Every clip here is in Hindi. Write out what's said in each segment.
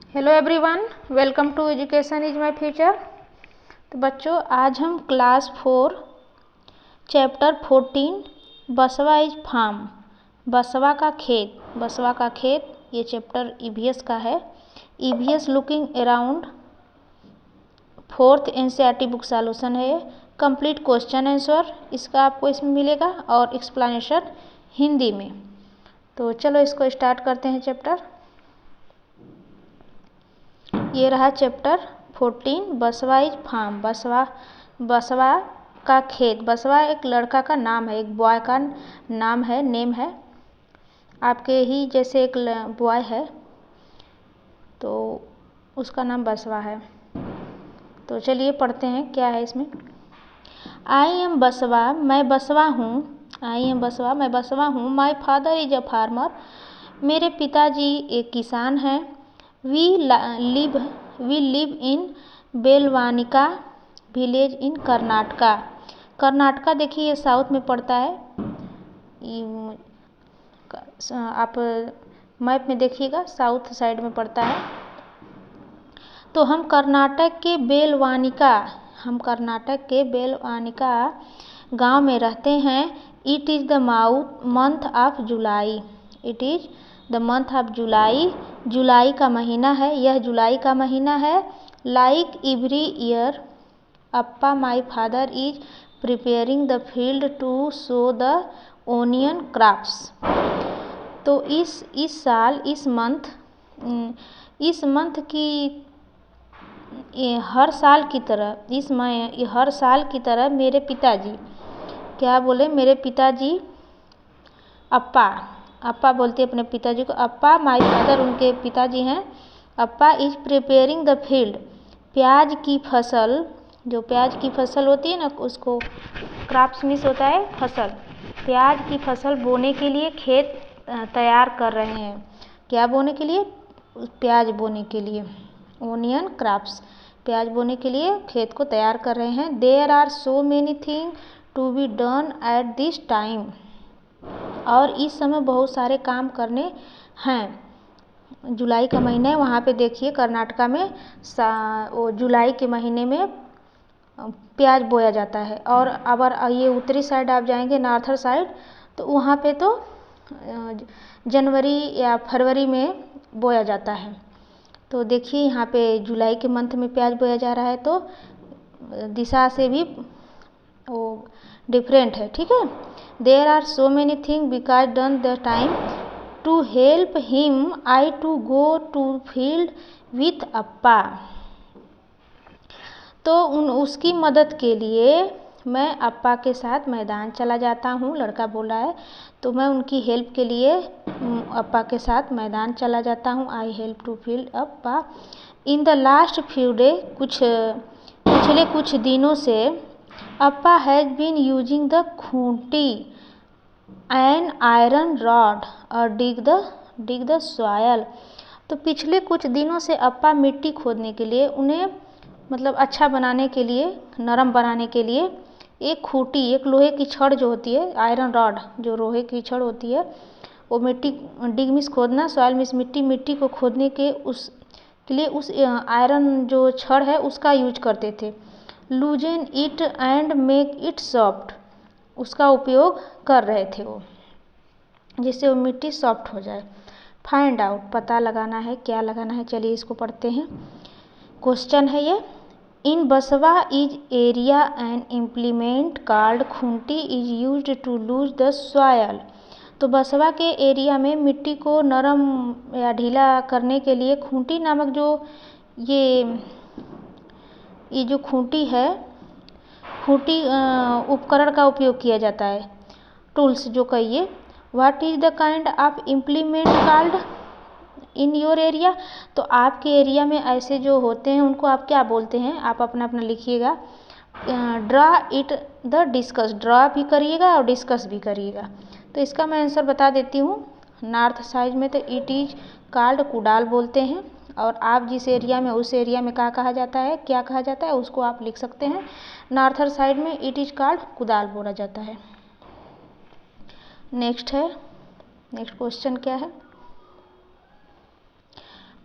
Hello everyone, welcome to education is my future. तो बच्चों, आज हम क्लास 4 चैप्टर 14 बसवा इज फार्म, बसवा का खेत ये चैप्टर ईवीएस का है। EVS looking around 4th NCERT book solution है। कंप्लीट क्वेश्चन आंसर इसका आपको इसमें मिलेगा और एक्सप्लेनेशन हिंदी में। तो चलो इसको स्टार्ट करते हैं। चैप्टर ये रहा चैप्टर 14 बसवा इज फार्म, बसवा का खेत। बसवा एक लड़का का नाम है, एक बॉय का नाम है, नेम है। आपके ही जैसे एक बॉय है तो उसका नाम बसवा है। तो चलिए पढ़ते हैं क्या है इसमें। आई एम बसवा, मैं बसवा हूँ। आई एम बसवा, मैं बसवा हूँ। My father is a farmer, मेरे पिताजी एक किसान हैं। We live in Belvanika village in Karnataka. Karnataka देखिए ये साउथ में पड़ता है। आप मैप में देखिएगा साउथ साइड में पड़ता है। तो हम कर्नाटक के बेलवानिका गांव में रहते हैं। It is the month of July. It is the month of July, July का महीना है। यह जुलाई का महीना है। Like every year appa my father is preparing the field to sow the onion crops. तो इस साल इस मंथ की हर साल की तरह मेरे पिताजी, क्या बोले, मेरे पिताजी अप्पा बोलते हैं अपने पिताजी को। अप्पा माई फादर उनके पिताजी हैं। अप्पा इज प्रिपेयरिंग द फील्ड, प्याज की फसल, जो प्याज की फसल होती है ना, उसको क्रॉप्स मीन्स होता है फसल। प्याज की फसल बोने के लिए खेत तैयार कर रहे हैं। क्या बोने के लिए? प्याज बोने के लिए। ओनियन क्रॉप्स, प्याज बोने के लिए खेत को तैयार कर रहे हैं। There are so many thing to be done at this time, और इस समय बहुत सारे काम करने हैं। जुलाई का महीना है, वहाँ पे देखिए कर्नाटका में जुलाई के महीने में प्याज बोया जाता है। और अगर ये उत्तरी साइड आप जाएंगे, नॉर्थर साइड, तो वहाँ पे तो जनवरी या फरवरी में बोया जाता है। तो देखिए यहाँ पे जुलाई के मंथ में प्याज बोया जा रहा है, तो दिशा से भी वो डिफरेंट है, ठीक है। There are so many thing because done the time to help him I to go to field with appa. तो उसकी मदद के लिए मैं अप्पा के साथ मैदान चला जाता हूँ। लड़का बोल रहा है, तो मैं उनकी हेल्प के लिए अप्पा के साथ मैदान चला जाता हूँ। I help to field appa in the last few day, पिछले कुछ दिनों से appa has been using the khunti an iron rod और डिग द सॉयल। तो पिछले कुछ दिनों से अप्पा मिट्टी खोदने के लिए, उन्हें मतलब अच्छा बनाने के लिए, नरम बनाने के लिए एक खूंटी, एक लोहे की छड़ जो होती है, आयरन रॉड जो लोहे की छड़ होती है, वो मिट्टी, डिग मीन्स खोदना, सॉयल मीन्स मिट्टी को खोदने के लिए उस आयरन जो छड़ है उसका यूज करते थे। लूजन it and make it soft, उसका उपयोग कर रहे थे वो, जिससे वो मिट्टी सॉफ्ट हो जाए। फाइंड आउट, पता लगाना है, क्या लगाना है। चलिए इसको पढ़ते हैं। क्वेश्चन है ये, in Basava is area and implement called खूंटी is used to loose the soil. तो बसवा के एरिया में मिट्टी को नरम या ढीला करने के लिए खूंटी नामक जो ये जो खूंटी है, खूंटी उपकरण का उपयोग किया जाता है, टूल्स जो कहिए। What is the kind of implement called in your area. तो आपके एरिया में ऐसे जो होते हैं उनको आप क्या बोलते हैं, आप अपना अपना लिखिएगा। Draw it the discuss, draw भी करिएगा और डिस्कस भी करिएगा। तो इसका मैं आंसर बता देती हूँ। नॉर्थ साइड में तो इट इज कॉल्ड कुडाल बोलते हैं, और आप जिस एरिया में, उस एरिया में क्या कहा जाता है उसको आप लिख सकते हैं। नॉर्थर साइड में इट इज कॉल्ड कुदाल बोला जाता है। नेक्स्ट क्वेश्चन क्या है।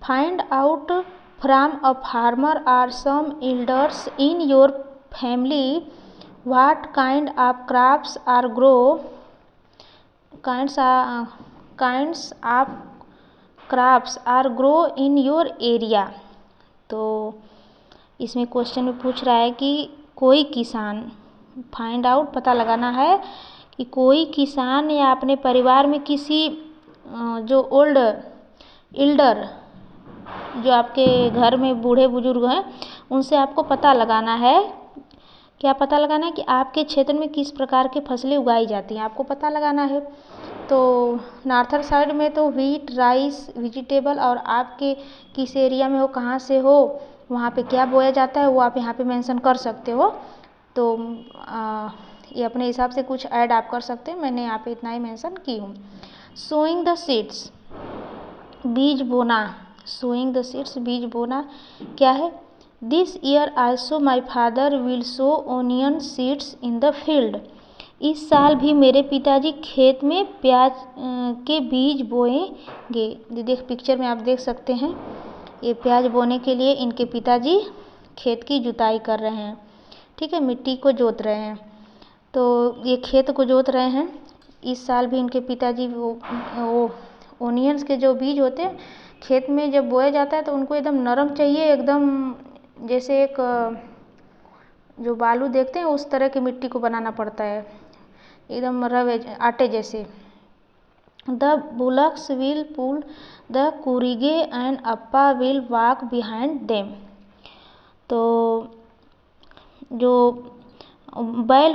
Find out from a farmer और some elders in your family what kind of crops are grow kinds of crops are grow in your area. तो इसमें क्वेश्चन में पूछ रहा है कि कोई किसान, फाइंड आउट पता लगाना है कि कोई किसान या अपने परिवार में किसी जो एल्डर जो आपके घर में बूढ़े बुजुर्ग हैं उनसे आपको पता लगाना है। क्या पता लगाना है कि आपके क्षेत्र में किस प्रकार की फसलें उगाई जाती हैं, आपको पता लगाना है। तो नॉर्थर साइड में तो व्हीट, राइस, वेजिटेबल, और आपके किस एरिया में हो, कहाँ से हो, वहाँ पे क्या बोया जाता है वो आप यहाँ पे मेंशन कर सकते हो। तो ये अपने हिसाब से कुछ ऐड आप कर सकते हैं, मैंने यहाँ पे इतना ही मेंशन की हूँ। सोइंग द सीड्स, बीज बोना। सोइंग द सीड्स, बीज बोना क्या है? This year also my father will so onion seeds in the field. इस साल भी मेरे पिताजी खेत में प्याज के बीज बोएंगे। देख पिक्चर में आप देख सकते हैं, ये प्याज बोने के लिए इनके पिताजी खेत की जुताई कर रहे हैं। ठीक है, मिट्टी को जोत रहे हैं। तो ये खेत को जोत रहे हैं। इस साल भी इनके पिताजी वो ओनियंस के जो बीज होते हैं खेत में जब बोया जाता है तो उनको एकदम नरम चाहिए, एकदम जैसे एक जो बालू देखते हैं उस तरह की मिट्टी को बनाना पड़ता है, एकदम रवे आटे जैसे। The bullocks will pull the kurige and appa will walk behind them. तो जो बैल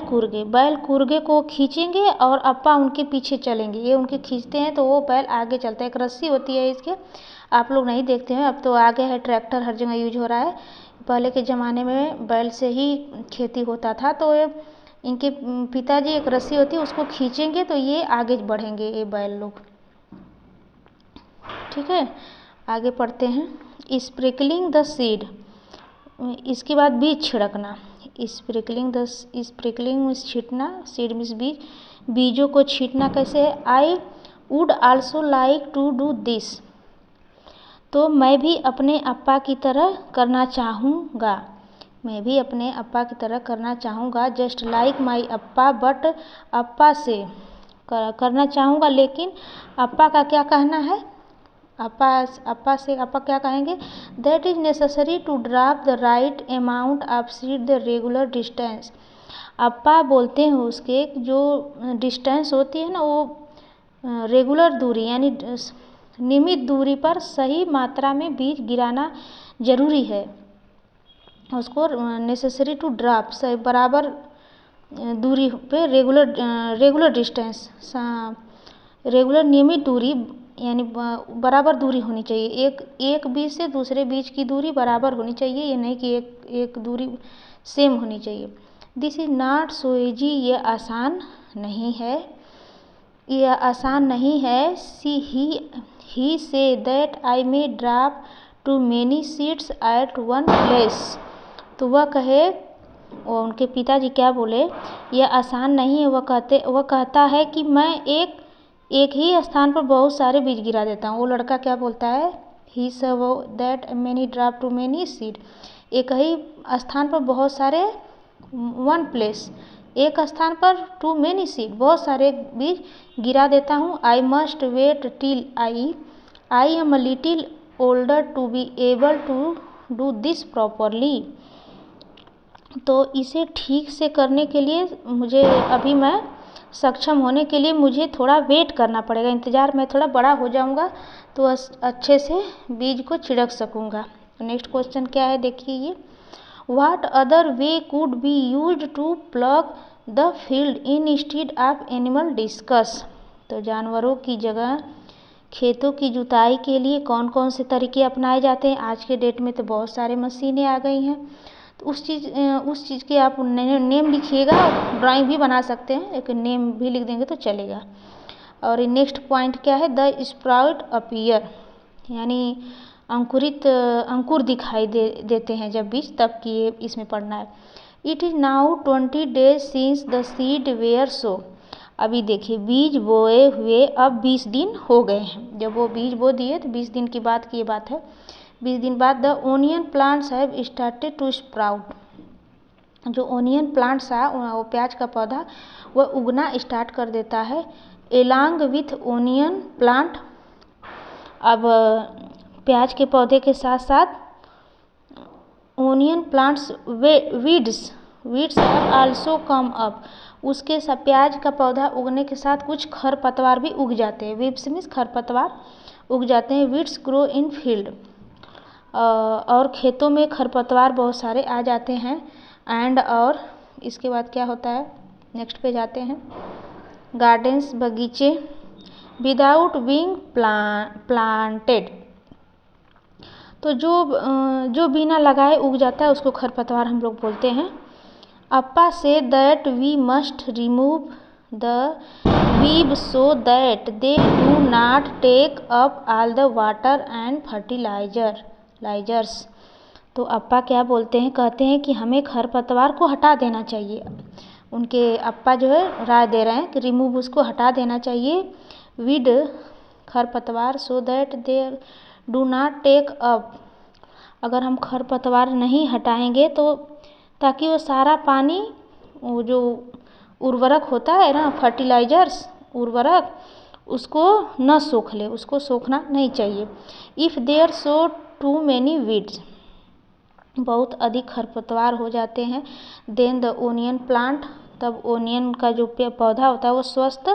कुर्गे को खींचेंगे और अप्पा उनके पीछे चलेंगे। ये उनके खींचते हैं तो वो बैल आगे चलता है। एक रस्सी होती है इसके, आप लोग नहीं देखते हैं, अब तो आगे है ट्रैक्टर, हर जगह यूज हो रहा है। पहले के ज़माने में बैल से ही खेती होता था। तो इनके पिताजी एक रस्सी होती है उसको खींचेंगे तो ये आगे बढ़ेंगे, ये बैल लोग। ठीक है, आगे पढ़ते हैं। स्प्रिंकलिंग द सीड, इसके बाद बीज छिड़कना। स्प्रिंकलिंग मीन्स छींटना, सीड मीन्स बीज, बीजों को छींटना कैसे है? I would also like to do this. तो मैं भी अपने अप्पा की तरह करना चाहूँगा। मैं भी अपने अप्पा की तरह करना चाहूँगा। Just like my appa, but अप्पा से करना चाहूँगा, लेकिन अप्पा का क्या कहना है? अप्पा क्या कहेंगे? That is necessary to drop the right amount of seed the regular distance. अप्पा बोलते हैं उसके जो डिस्टेंस होती है ना, वो रेगुलर दूरी यानी नियमित दूरी पर सही मात्रा में बीज गिराना जरूरी है। उसको नेसेसरी टू ड्रॉप, सही बराबर दूरी पे, रेगुलर डिस्टेंस, रेगुलर नियमित दूरी यानी बराबर दूरी होनी चाहिए। एक बीज से दूसरे बीज की दूरी बराबर होनी चाहिए, ये नहीं कि एक दूरी सेम होनी चाहिए। This is not so easy, ये आसान नहीं है, यह आसान नहीं है। He says that I may drop too many seeds at one place. तो वह कहे, और उनके पिताजी क्या बोले? यह आसान नहीं है, वह कहता है कि मैं एक ही स्थान पर बहुत सारे बीज गिरा देता हूँ। वो लड़का क्या बोलता है? He says that many drop too many seed, एक ही स्थान पर बहुत सारे, वन प्लेस, एक स्थान पर टू मैनी सीड, बहुत सारे बीज गिरा देता हूँ। I must wait till I am a little older to be able to do this properly. तो इसे ठीक से करने के लिए मुझे, अभी मैं सक्षम होने के लिए मुझे थोड़ा वेट करना पड़ेगा, इंतज़ार, मैं थोड़ा बड़ा हो जाऊंगा तो अच्छे से बीज को छिड़क सकूंगा। नेक्स्ट क्वेश्चन क्या है देखिए ये, what other way could be used to plug the field instead of animal discs. तो जानवरों की जगह खेतों की जुताई के लिए कौन कौन से तरीके अपनाए जाते हैं? आज के डेट में तो बहुत सारे मशीनें आ गई हैं। तो उस चीज़ के आप नेम लिखिएगा, ड्राइंग भी बना सकते हैं, एक नेम भी लिख देंगे तो चलेगा। और नेक्स्ट पॉइंट क्या है? द स्प्राउट अपीयर, यानी अंकुर दिखाई देते हैं जब बीज, तब कि इसमें पढ़ना है। It is now 20 days since the seed were sow. अभी देखिए बीज बोए हुए अब 20 दिन हो गए हैं। जब वो बीज बो दिए तो 20 दिन की बात की ये बात है। 20 दिन बाद the onion plants have started to sprout. जो ओनियन प्लांट्स है वो प्याज का पौधा वह उगना स्टार्ट कर देता है। एलॉन्ग विथ ओनियन प्लांट, अब प्याज के पौधे के साथ साथ onion plants weeds have also come up. उसके साथ प्याज का पौधा उगने के साथ कुछ खरपतवार भी उग जाते हैं। वीड्स मीन्स खरपतवार उग जाते हैं। वीड्स ग्रो इन फील्ड, और खेतों में खरपतवार बहुत सारे आ जाते हैं। एंड और इसके बाद क्या होता है, नेक्स्ट पे जाते हैं। गार्डन्स, बगीचे, विदाउट बीइंग प्लांटेड, तो जो बिना लगाए उग जाता है उसको खरपतवार हम लोग बोलते हैं। Appa says that we must remove the weed so that they do not take up all the water and fertilizers. तो अप्पा क्या बोलते हैं, कहते हैं कि हमें खरपतवार को हटा देना चाहिए। उनके अप्पा जो है राय दे रहे हैं कि रिमूव, उसको हटा देना चाहिए, वीड खरपतवार, so that they do not take up, अगर हम खरपतवार नहीं हटाएंगे तो ताकि वो सारा पानी, वो जो उर्वरक होता है ना, फर्टिलाइजर्स उर्वरक, उसको न सोख ले, उसको सोखना नहीं चाहिए। If there so too many weeds, बहुत अधिक खरपतवार हो जाते हैं, देन द ओनियन प्लांट, तब ओनियन का जो पौधा होता है वो स्वस्थ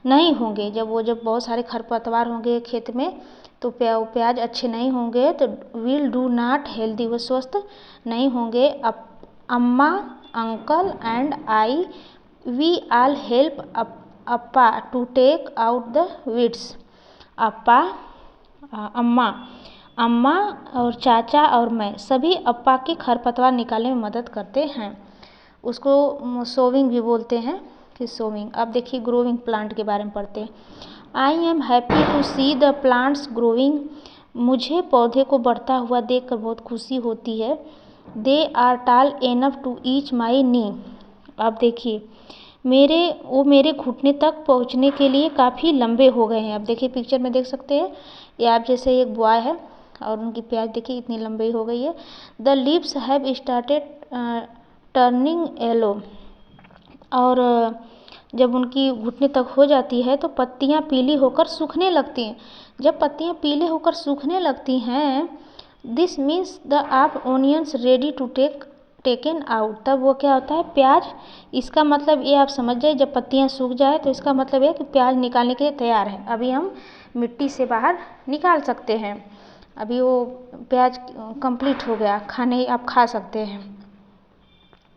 नहीं होंगे। जब बहुत सारे खरपतवार होंगे खेत में तो प्याज अच्छे नहीं होंगे, तो विल डू नॉट हेल्दी, वो स्वस्थ नहीं होंगे। Amma, uncle and I, we all help appa to take out the weeds. अप्पा, अम्मा और चाचा और मैं सभी अप्पा के खरपतवार निकालने में मदद करते हैं। उसको सोविंग भी बोलते हैं कि सोविंग। अब देखिए ग्रोइंग प्लांट के बारे में पढ़ते हैं। I am happy to see the plants growing, मुझे पौधे को बढ़ता हुआ देखकर बहुत खुशी होती है। They are tall enough to each my knee. अब देखिए मेरे घुटने तक पहुंचने के लिए काफ़ी लंबे हो गए हैं। अब देखिए पिक्चर में देख सकते हैं, ये आप जैसे एक बॉय है और उनकी प्याज देखिए इतनी लंबी हो गई है। The leaves have started turning yellow, और जब उनकी घुटने तक हो जाती है तो पत्तियां पीली होकर सूखने लगती हैं। जब पत्तियां पीले होकर सूखने लगती हैं, दिस मीन्स द आप onions ready to taken out, तब वो क्या होता है, प्याज, इसका मतलब ये आप समझ जाए, जब पत्तियां सूख जाए तो इसका मतलब ये कि प्याज निकालने के लिए तैयार है। अभी हम मिट्टी से बाहर निकाल सकते हैं। अभी वो प्याज कंप्लीट हो गया, खाने आप खा सकते हैं।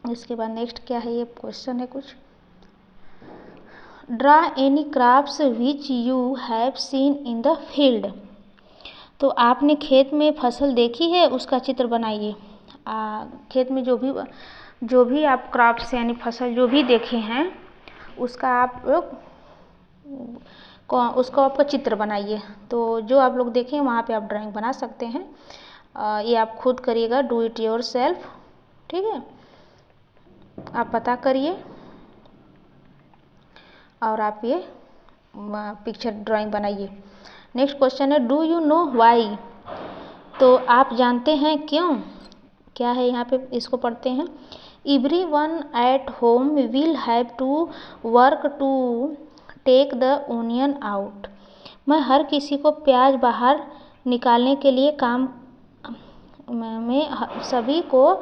इसके बाद नेक्स्ट क्या है, ये क्वेश्चन है कुछ। Draw any crops which you have seen in the field, तो आपने खेत में फसल देखी है उसका चित्र बनाइए। खेत में जो भी आप क्रॉप्स यानी फसल जो भी देखे हैं उसका आप लोग उसको आपका चित्र बनाइए। तो जो आप लोग देखें वहाँ पे आप ड्राइंग बना सकते हैं। ये आप खुद करिएगा, डू इट योर सेल्फ, ठीक है। आप पता करिए और आप ये पिक्चर ड्राइंग बनाइए। नेक्स्ट क्वेश्चन है, डू यू नो वाई, तो आप जानते हैं क्यों, क्या है यहाँ पे, इसको पढ़ते हैं। Everyone at home will have to work to take the onion out, मैं हर किसी को प्याज बाहर निकालने के लिए काम में, सभी को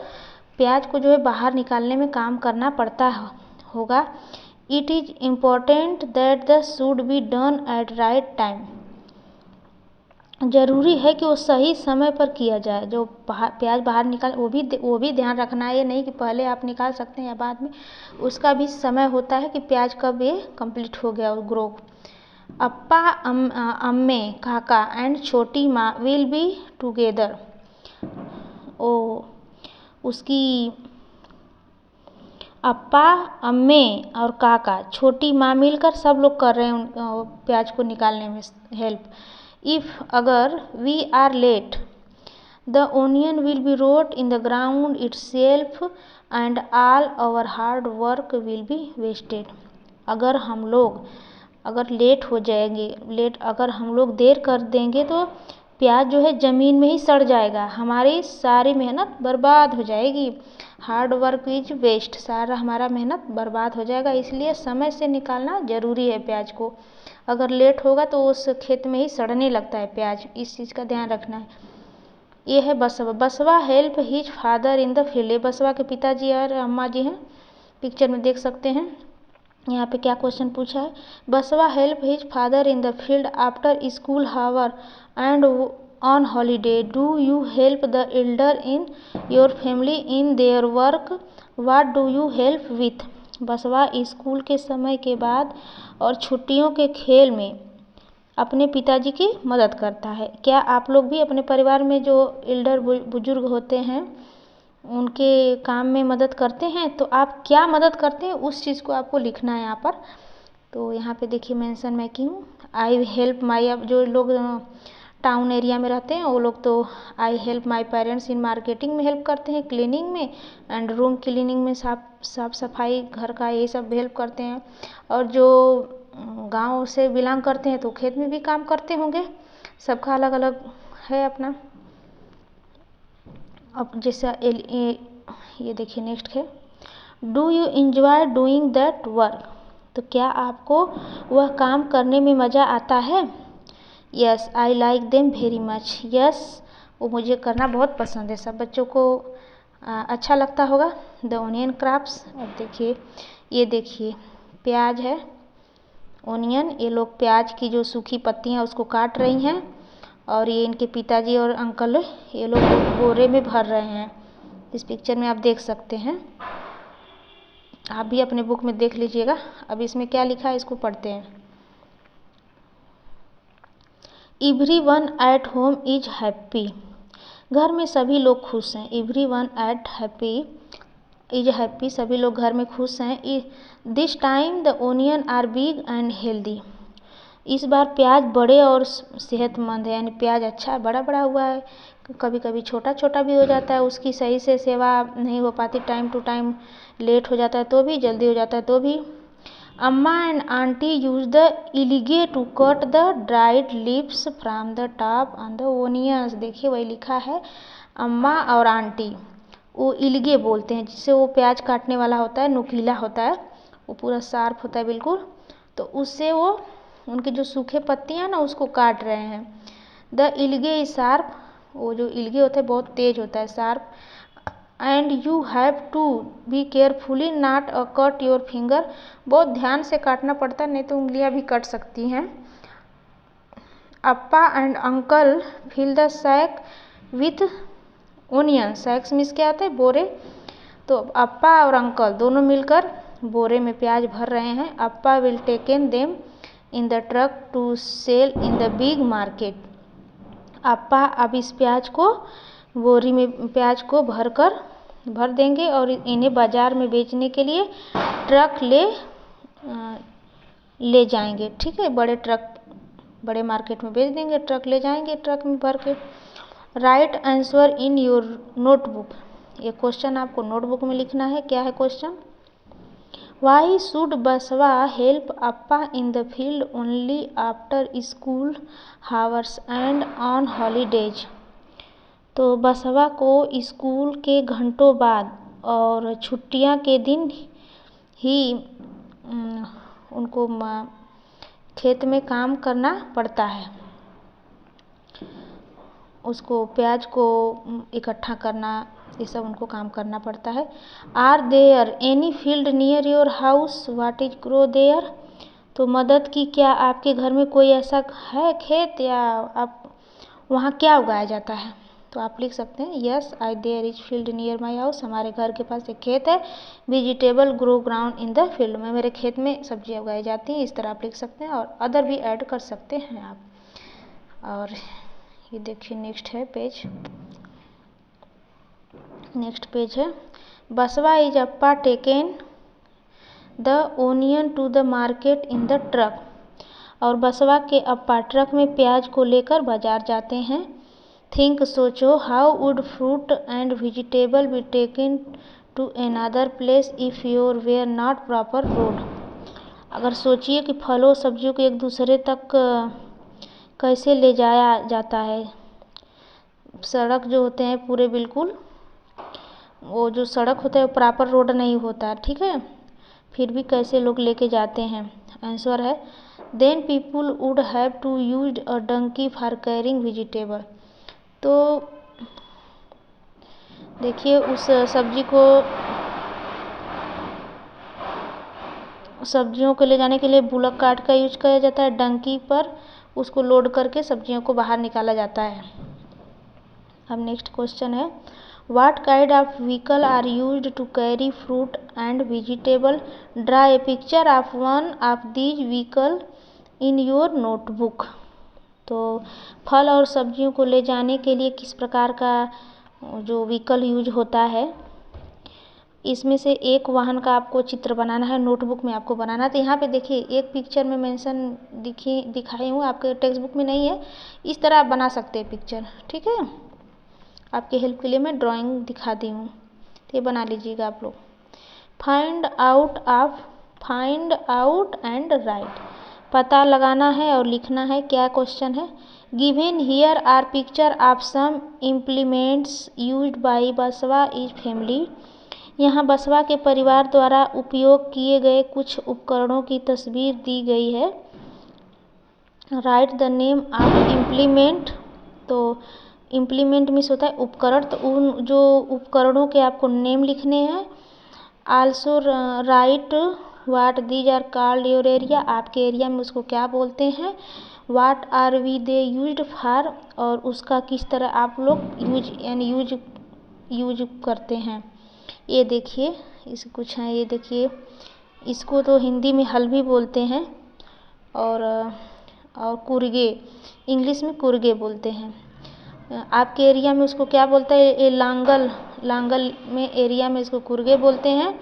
प्याज को जो है बाहर निकालने में काम करना पड़ता होगा। It is important that the should be done eight right time, ज़रूरी है कि वो सही समय पर किया जाए। जो प्याज बाहर निकाल वो भी ध्यान रखना है, ये नहीं कि पहले आप निकाल सकते हैं या बाद में, उसका भी समय होता है कि प्याज कब ये कंप्लीट हो गया और ग्रो। अप्पा, अम्मे, काका एंड छोटी माँ विल बी टुगेदर, उसकी अप्पा, अम्मे और काका, छोटी माँ मिलकर सब लोग कर रहे हैं प्याज को निकालने में हेल्प। इफ़, अगर, we are late, the onion will be rot in the ground itself and all our hard work will be wasted, अगर लेट हो जाएंगे अगर हम लोग देर कर देंगे तो प्याज जो है ज़मीन में ही सड़ जाएगा, हमारी सारी मेहनत बर्बाद हो जाएगी। हार्ड वर्क इज वेस्ट, सारा हमारा मेहनत बर्बाद हो जाएगा। इसलिए समय से निकालना ज़रूरी है प्याज को। अगर लेट होगा तो उस खेत में ही सड़ने लगता है प्याज, इस चीज़ का ध्यान रखना है। ये है बसवा। बसवा help his father in the field. बसवा के पिताजी और अम्मा जी हैं, पिक्चर में देख सकते हैं। यहाँ पे क्या क्वेश्चन पूछा है, Basava help his father in the field after school hour and on holiday. Do you help the elder in your family in their work, what do you help with. Basava school के समय के बाद और छुट्टियों के खेल में अपने पिताजी की मदद करता है। क्या आप लोग भी अपने परिवार में जो एल्डर बुजुर्ग होते हैं उनके काम में मदद करते हैं? तो आप क्या मदद करते हैं उस चीज़ को आपको लिखना है यहाँ पर। तो यहाँ पे देखिए मेंशन मैं की हूँ, आई हेल्प माई। अब जो लोग टाउन एरिया में रहते हैं वो लोग तो I help my parents in marketing में हेल्प करते हैं, क्लीनिंग में एंड रूम क्लीनिंग में, साफ सफाई घर का, ये सब हेल्प करते हैं। और जो गांव से बिलोंग करते हैं तो खेत में भी काम करते होंगे, सबका अलग अलग है अपना। अब जैसा ये देखिए नेक्स्ट है, do you enjoy doing that work. तो क्या आपको वह काम करने में मज़ा आता है? Yes I like them very much. Yes वो मुझे करना बहुत पसंद है। सब बच्चों को अच्छा लगता होगा। The onion crafts. अब देखिए ये देखिए प्याज है, ओनियन। ये लोग प्याज की जो सूखी पत्तियाँ उसको काट रही हैं और ये इनके पिताजी और अंकल ये लोग बोरे में भर रहे हैं। इस पिक्चर में आप देख सकते हैं, आप भी अपने बुक में देख लीजिएगा। अब इसमें क्या लिखा है इसको पढ़ते हैं। Everyone at home is happy. घर में सभी लोग खुश हैं। Everyone at happy is happy, सभी लोग घर में खुश हैं। This time the onion are big and healthy. इस बार प्याज बड़े और सेहतमंद है, यानी प्याज अच्छा बड़ा बड़ा हुआ है। कभी कभी छोटा छोटा भी हो जाता है, उसकी सही से सेवा नहीं हो पाती, टाइम टू टाइम लेट हो जाता है तो भी, जल्दी हो जाता है तो भी। Amma and aunty use the ilige to cut the dried leaves from the top on the onions. देखिए वही लिखा है, अम्मा और आंटी वो इलिगे बोलते हैं, जिससे वो प्याज काटने वाला होता है, नुकीला होता है, वो पूरा शार्प होता है बिल्कुल। तो उससे वो उनके जो सूखे पत्तियाँ ना उसको काट रहे हैं। द इलिगे इज शार्प, वो जो इलिगे होता है बहुत तेज होता है, sharp. And you have to be carefully not cut your finger. बहुत ध्यान से काटना पड़ता है, नहीं तो उंगलियां भी कट सकती हैं। Appa and uncle fill the sack with onion. Sacks means क्या होता है, बोरे। तो अप्पा और अंकल दोनों मिलकर बोरे में प्याज भर रहे हैं। Appa will taken them in the truck to sell in the big market. अप्पा अब इस प्याज को बोरी में प्याज को भर देंगे और इन्हें बाज़ार में बेचने के लिए ट्रक ले जाएंगे। ठीक है, बड़े मार्केट में बेच देंगे, ट्रक ले जाएंगे, ट्रक में भर के। Right answer in your notebook. ये क्वेश्चन आपको नोटबुक में लिखना है। क्या है क्वेश्चन, वाई शुड बसवा help Appa in the field only after school hours and on holidays. तो बसवा को स्कूल के घंटों बाद और छुट्टियां के दिन ही उनको खेत में काम करना पड़ता है। उसको प्याज को इकट्ठा करना, ये सब उनको काम करना पड़ता है। Are there any field near your house, what is grow there. तो मदद की, क्या आपके घर में कोई ऐसा है खेत, या आप वहाँ क्या उगाया जाता है। तो आप लिख सकते हैं, yes I there is field near my house. हमारे घर के पास एक खेत है। Vegetable grow ground in the field में, मेरे खेत में सब्जियां उगाई जाती हैं। इस तरह आप लिख सकते हैं और अदर भी ऐड कर सकते हैं आप। और ये देखिए नेक्स्ट है पेज, नेक्स्ट पेज है, Basava is appa taken the onion to the market in the truck. और बसवा के अप्पा ट्रक में प्याज को लेकर बाजार जाते हैं। थिंक सोचो, how would fruit and vegetable be taken to another place if your were not proper road. अगर सोचिए कि फलों सब्जियों को एक दूसरे तक कैसे ले जाया जाता है। सड़क जो होते हैं पूरे बिल्कुल, वो जो सड़क होता है वो प्रॉपर रोड नहीं होता, ठीक है, फिर भी कैसे लोग लेके जाते हैं। आंसर है then people would have to use a donkey for carrying vegetable. तो देखिए उस सब्जियों को ले जाने के लिए बुलक कार्ट का यूज किया जाता है, डंकी पर उसको लोड करके सब्जियों को बाहर निकाला जाता है। अब नेक्स्ट क्वेश्चन है what kind of vehicle are used to carry fruit and vegetable, draw a picture of one of these vehicle in your notebook. तो फल और सब्जियों को ले जाने के लिए किस प्रकार का जो व्हीकल यूज होता है, इसमें से एक वाहन का आपको चित्र बनाना है, नोटबुक में आपको बनाना है। तो यहाँ पे देखिए एक पिक्चर में मेंशन दिखाई हूँ, आपके टेक्स्ट बुक में नहीं है, इस तरह आप बना सकते हैं पिक्चर, ठीक है। आपके हेल्प के लिए मैं ड्राइंग दिखा दी हूँ, तो ये बना लीजिएगा आप लोग। फाइंड आउट एंड राइट, पता लगाना है और लिखना है। क्या क्वेश्चन है, given here are picture of some implements used by Basava is family. यहाँ बसवा के परिवार द्वारा उपयोग किए गए कुछ उपकरणों की तस्वीर दी गई है। Right the name of implement, तो इम्प्लीमेंट मीन्स होता है उपकरण, तो उन जो उपकरणों के आपको नेम लिखने हैं। Also write what these are called your area, आपके एरिया में उसको क्या बोलते हैं। What are we they used for, और उसका किस तरह आप लोग यूज करते हैं। ये देखिए इस कुछ है, ये देखिए इसको तो हिंदी में हल भी बोलते हैं, और कुर्गे, इंग्लिश में कुर्गे बोलते हैं। आपके एरिया में उसको क्या बोलते हैं, ये लांगल में एरिया में इसको कुर्गे बोलते हैं।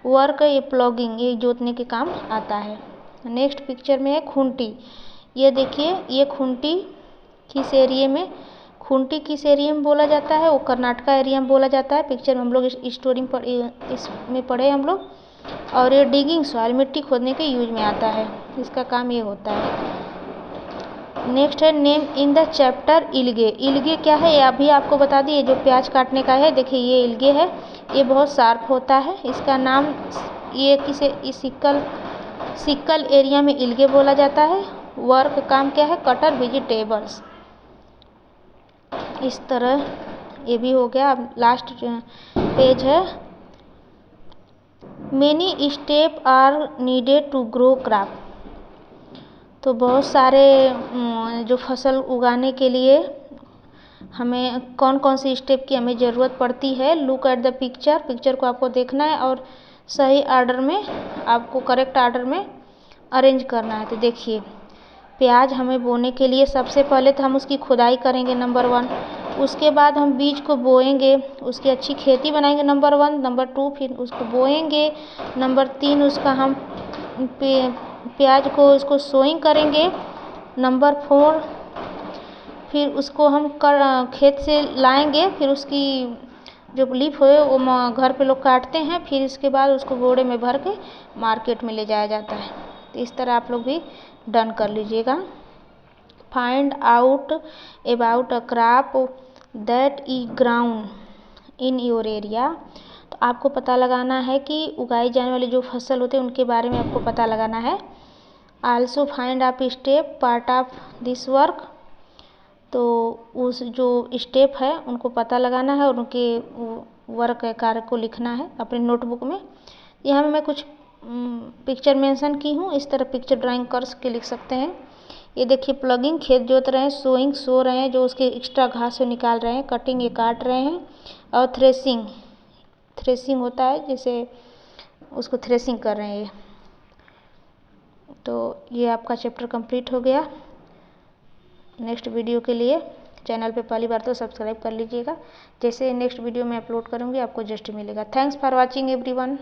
वर्क ये प्लॉगिंग, ये जोतने के काम आता है। नेक्स्ट पिक्चर में है खूंटी, ये देखिए ये खूंटी किस एरिया में, खूंटी किस एरिया में बोला जाता है, वो कर्नाटका एरिया में बोला जाता है। पिक्चर में हम लोग स्टोरी में इसमें पढ़े हम लोग। और ये डिगिंग सॉइल, मिट्टी खोदने के यूज में आता है, इसका काम ये होता है। नेक्स्ट है नेम इन द चैप्टर इल्गे। इल्गे क्या है ये अभी आपको बता दिए, जो प्याज काटने का है। देखिए ये इल्गे है, ये बहुत शार्प होता है, इसका नाम ये किसे इस सिक्कल एरिया में इल्गे बोला जाता है। वर्क काम क्या है, कटर वेजिटेबल्स। इस तरह ये भी हो गया। अब लास्ट पेज है many step are needed to grow crop. तो बहुत सारे जो फसल उगाने के लिए हमें कौन कौन सी स्टेप की हमें ज़रूरत पड़ती है। Look at the picture, picture को आपको देखना है और सही ऑर्डर में, आपको करेक्ट ऑर्डर में अरेंज करना है। तो देखिए प्याज हमें बोने के लिए सबसे पहले तो हम उसकी खुदाई करेंगे नंबर 1, उसके बाद हम बीज को बोएंगे, उसकी अच्छी खेती बनाएंगे नंबर 1, नंबर 2 फिर उसको बोएंगे, नंबर 3 उसका हम प्याज को उसको सोइंग करेंगे, नंबर 4 फिर उसको हम खेत से लाएंगे, फिर उसकी जो लीफ हो वो घर पे लोग काटते हैं, फिर इसके बाद उसको बोरे में भर के मार्केट में ले जाया जाता है। तो इस तरह आप लोग भी डन कर लीजिएगा। Find out about a crop that is ground in your area. तो आपको पता लगाना है कि उगाई जाने वाली जो फसल होते हैं उनके बारे में आपको पता लगाना है। Also find of step part of this work, तो उस जो स्टेप है उनको पता लगाना है और उनके वर्क कार्य को लिखना है अपने नोटबुक में। यहाँ में मैं कुछ पिक्चर मेंशन की हूँ, इस तरह पिक्चर ड्राइंग कर के लिख सकते हैं। ये देखिए प्लगिंग खेत जोत रहे हैं, सोइंग सो रहे हैं, जो उसके एक्स्ट्रा घास से निकाल रहे हैं, कटिंग ये काट रहे हैं, और थ्रेसिंग होता है जैसे उसको थ्रेसिंग कर रहे हैं ये। तो ये आपका चैप्टर कंप्लीट हो गया। नेक्स्ट वीडियो के लिए चैनल पे पहली बार तो सब्सक्राइब कर लीजिएगा, जैसे नेक्स्ट वीडियो में अपलोड करूँगी आपको जस्ट मिलेगा। Thanks for watching everyone.